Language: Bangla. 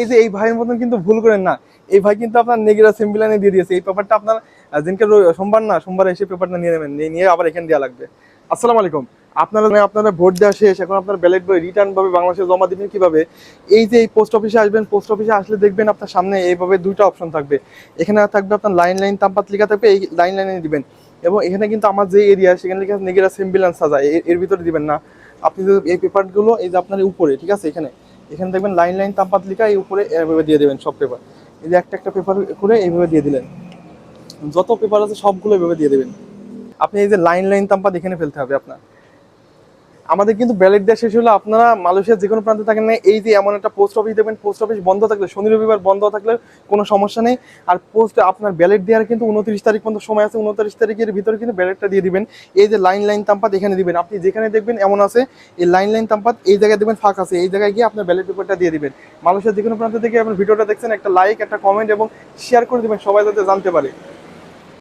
এই যে এই ভাইয়ের মতন কিন্তু ভুল করেন না, এই ভাই কিন্তু আপনার নেগেরা সিম্বিলানে দিয়ে দিয়েছে। এই পেপারটা আপনার দিনকে সোমবার না, সোমবার এসে পেপারটা নিয়ে নেবেন, নিয়ে আবার এখানে দেওয়া লাগবে। আসসালামু আলাইকুম। আপনারা ভোট দেওয়া শেষ, এখন আপনার ব্যালট বই রিটার্ন ভাবে বাংলাদেশে জমা দিবেন কিভাবে? এই যে এই পোস্ট অফিসে আসবেন, পোস্ট অফিসে আসলে দেখবেন আপনার সামনে এইভাবে দুইটা অপশন থাকবে। এখানে থাকবে আপনার লাইন তামপাত লেখা থাকবে, এই লাইনে দিবেন। এবং এখানে কিন্তু আমার যে এরিয়া সেখানে লেখা নেগেরা সিম্বিলান সাজা, এর ভিতরে দিবেন না। আপনি যদি এই পেপারগুলো এই যে আপনার উপরে, ঠিক আছে, এখানে এখানে দেখবেন লাইন তামপাত লেখা, এই উপরে এভাবে দিয়ে দেবেন সব পেপার। এই যে একটা একটা পেপার করে এইভাবে দিয়ে দিলেন, যত পেপার আছে সবগুলো এইভাবে দিয়ে দেবেন। আপনি এই যে লাইন তামপাত এখানে ফেলতে হবে আপনার। আমাদের কিন্তু ব্যালেট দেওয়া শেষ হলো, আপনারা মালয়েশিয়ার যে কোনো প্রান্তে থাকেন না, এই যে এমন একটা পোস্ট অফিস দেবেন, পোস্ট অফিস বন্ধ থাকলে, শনি রবিবার বন্ধ থাকলে কোনো সমস্যা নেই। আর পোস্ট আপনার ব্যালেট দেওয়ার কিন্তু 29 তারিখ পর্যন্ত সময় আছে, 29 তারিখের ভিতরে কিন্তু ব্যালেটটা দিয়ে দিবেন। এই যে লাইন তামপাত এখানে দিবেন, আপনি যেখানে দেখবেন এমন আছে এই লাইন তামপাত, এই জায়গায় দেখবেন ফাঁক আছে, এই জায়গায় গিয়ে আপনার ব্যালেট পেপারটা দিয়ে দিবেন। মালয়েশিয়ার যে কোনো প্রান্ত থেকে আপনার ভিডিওটা দেখছেন, একটা লাইক, একটা কমেন্ট এবং শেয়ার করে দেবেন, সবাই যাতে জানতে পারে।